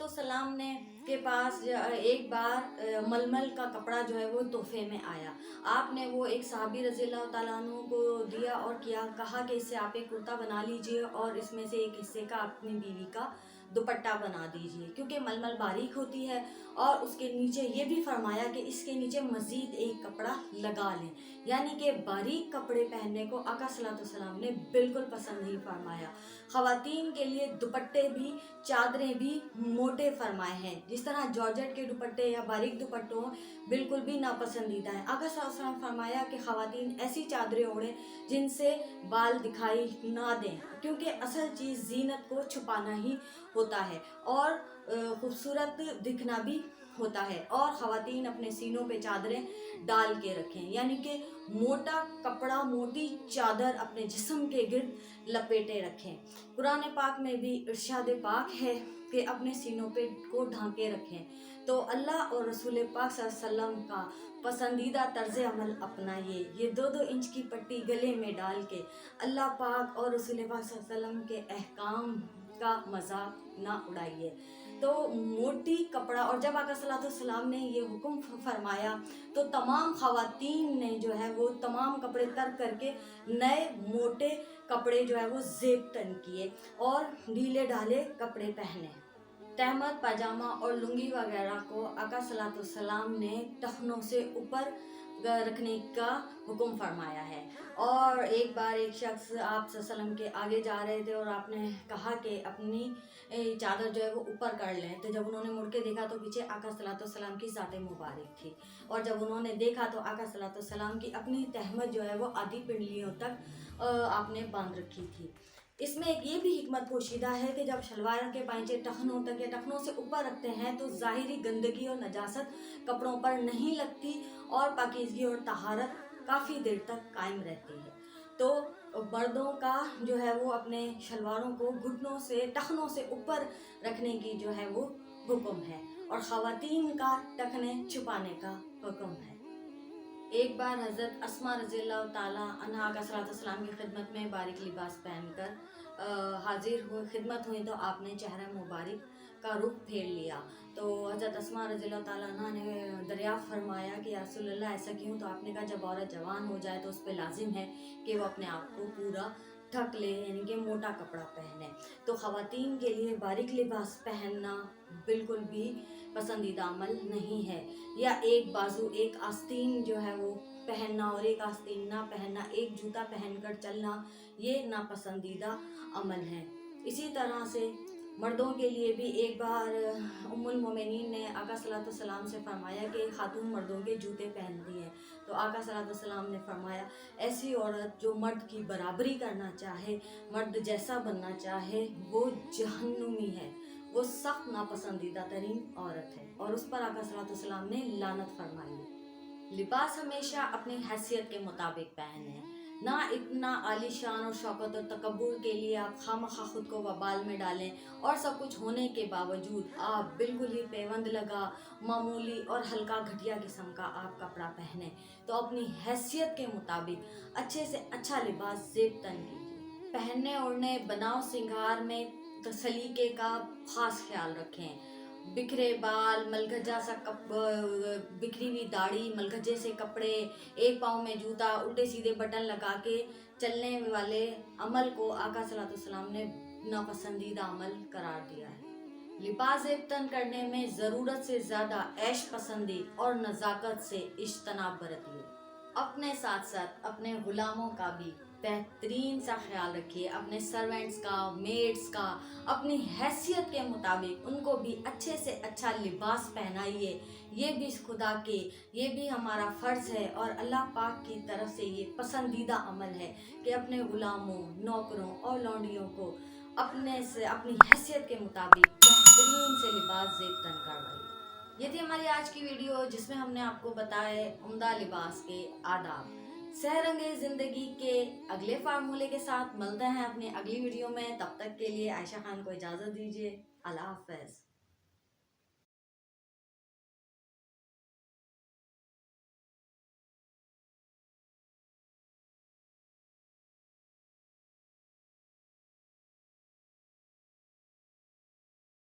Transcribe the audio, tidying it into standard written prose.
अलैहिस्सलाम ने के पास एक बार मलमल का कपड़ा जो है वो तोहफे में आया। आपने वो एक सहाबी रज़ी अल्लाह तआला अन्हु को दिया और कहा कि इससे आप एक कुर्ता बना लीजिए और इसमें से एक हिस्से का अपनी बीवी का दुपट्टा बना दीजिए, क्योंकि मलमल बारीक होती है। और उसके नीचे ये भी फरमाया कि इसके नीचे मज़ीद एक कपड़ा लगा लें, यानी कि बारीक कपड़े पहनने को आका सल्लल्लाहु अलैहि वसल्लम ने बिल्कुल पसंद नहीं फरमाया। ख़वातीन के लिए दुपट्टे भी, चादरें भी मोटे फरमाए हैं। जिस तरह जॉर्जेट के दुपट्टे या बारीक दुपट्टों बिल्कुल भी नापसंदीदा है। आका सल्लल्लाहु अलैहि वसल्लम फरमाया कि ख़वातीन ऐसी चादरें ओढ़ें जिनसे बाल दिखाई ना दें, क्योंकि असल चीज़ जीनत को छुपाना ही होता है और खूबसूरत दिखना भी होता है। और ख़वातीन अपने सीनों पे चादरें डाल के रखें, यानी कि मोटा कपड़ा, मोटी चादर अपने जिस्म के गिर्द लपेटे रखें। कुरान पाक में भी इरशाद पाक है कि अपने सीनों पे को ढांके रखें। तो अल्लाह और रसूल पाक सल्लल्लाहु अलैहि वसल्लम का पसंदीदा तर्ज अमल अपनाइए। ये 2-2 इंच की पट्टी गले में डाल के अल्लाह पाक और रसूल पाक सल्लल्लाहु अलैहि वसल्लम के अहकाम का मजाक ना उड़ाइए। तो मोटी कपड़ा, और जब आका सल्लल्लाहु अलैहि वसल्लम ने ये हुक्म फरमाया तो तमाम ख़वातीन ने जो है वो तमाम कपड़े तर्क करके नए मोटे कपड़े जो है वो ज़ेब तन किए और ढीले ढाले कपड़े पहने। तहमद, पाजामा और लुंगी वगैरह को आका सल्लल्लाहु अलैहि वसल्लम ने टखनों से ऊपर रखने का हुक्म फरमाया है। और एक बार एक शख्स आप सल्लल्लाहु अलैहि वसल्लम के आगे जा रहे थे और आपने कहा कि अपनी चादर जो है वो ऊपर कर लें। तो जब उन्होंने मुड़ के देखा तो पीछे आका सल्लल्लाहु अलैहि वसल्लम की ज़ात मुबारक थी, और जब उन्होंने देखा तो आका सल्लल्लाहु अलैहि वसल्लम की अपनी तहमद जो है वो आधी पिंडलियों तक आपने बांध रखी थी। इसमें एक ये भी हिकमत पोशीदा है कि जब शलवार के पांचे टखनों तक या टखनों से ऊपर रखते हैं तो ज़ाहिरी गंदगी और नजासत कपड़ों पर नहीं लगती और पाकीज़गी और तहारत काफ़ी देर तक कायम रहती है। तो मर्दों का जो है वो अपने शलवारों को घुटनों से, टखनों से ऊपर रखने की जो है वो हुक्म है, और ख़वातीन का टखने छुपाने का हुक्म है। एक बार हज़रत अस्मा रज़ियल्लाहु ताला अन्हा आका सल्लल्लाहु अलैहि वसल्लम की खिदमत में बारीक लिबास पहनकर हाजिर हुई, खिदमत हुई, तो आपने चेहरा मुबारक का रुख फेर लिया। तो हज़रत अस्मा रज़ियल्लाहु ताला अन्हा ने दरियाफ़्त फरमाया कि या रसूलल्लाह ऐसा क्यों? तो आपने कहा जब औरत जवान हो जाए तो उस पर लाजिम है कि वो अपने आप को पूरा ढक ले, यानी कि मोटा कपड़ा पहने। तो ख़वातीन के लिए बारीक लिबास पहनना बिल्कुल भी पसंदीदा अमल नहीं है, या एक बाजू एक आस्तीन जो है वो पहनना और एक आस्तीन ना पहनना, एक जूता पहनकर चलना, ये नापसंदीदा अमल है। इसी तरह से मर्दों के लिए भी एक बार उम्मुल मोमिनीन ने आका सल्लल्लाहु अलैहि वसल्लम से फरमाया कि खातून मर्दों के जूते पहनती है। तो आका सल्लल्लाहु अलैहि वसल्लम ने फरमाया ऐसी औरत जो मर्द की बराबरी करना चाहे, मर्द जैसा बनना चाहे, वो जहन्नुमी है, वो सख्त नापसंदीदा तरीन औरत है, और उस पर आका सल्लल्लाहु अलैहि वसल्लम ने लानत फरमाई है। लिबास हमेशा अपनी हैसियत के मुताबिक पहने, ना इतना आलीशान और शौकत और तकब्बुर के लिए आप खामखा खुद को वबाल में डालें, और सब कुछ होने के बावजूद आप बिल्कुल ही पेवंद लगा, मामूली और हल्का घटिया किस्म का आप कपड़ा पहने। तो अपनी हैसियत के मुताबिक अच्छे से अच्छा लिबास ज़ेब तन कीजिए। पहनने ओढ़ने, बनाव सिंगार में सलीके का खास ख्याल रखें। बिखरे बाल, मलगजा सा बिखरी हुई दाढ़ी, मलगजे से कपड़े, एक पाँव में जूता, उल्टे सीधे बटन लगा के चलने वाले अमल को आका सल्लल्लाहु अलैहि वसल्लम ने नापसंदीदा अमल करार दिया है। लिबास तन करने में ज़रूरत से ज़्यादा ऐश पसंदी और नज़ाकत से इज्तनाब बरतिए। अपने साथ साथ अपने गुलामों का भी बेहतरीन सा ख्याल रखिए, अपने सर्वेंट्स का, मेड्स का, अपनी हैसियत के मुताबिक उनको भी अच्छे से अच्छा लिबास पहनाइए। ये भी खुदा के, ये भी हमारा फ़र्ज़ है और अल्लाह पाक की तरफ से ये पसंदीदा अमल है कि अपने गुलामों, नौकरों और लौंडियों को अपने से अपनी हैसियत के मुताबिक बेहतरीन से लिबास ज़ेब तन करवाइए। ये थी हमारी आज की वीडियो, जिसमें हमने आपको बताए उम्दा लिबास के आदाब। सहरंगे ज़िंदगी के अगले फार्मूले के साथ मिलते हैं अपनी अगली वीडियो में। तब तक के लिए आयशा खान को इजाज़त दीजिए। अल्लाह हाफ़िज़।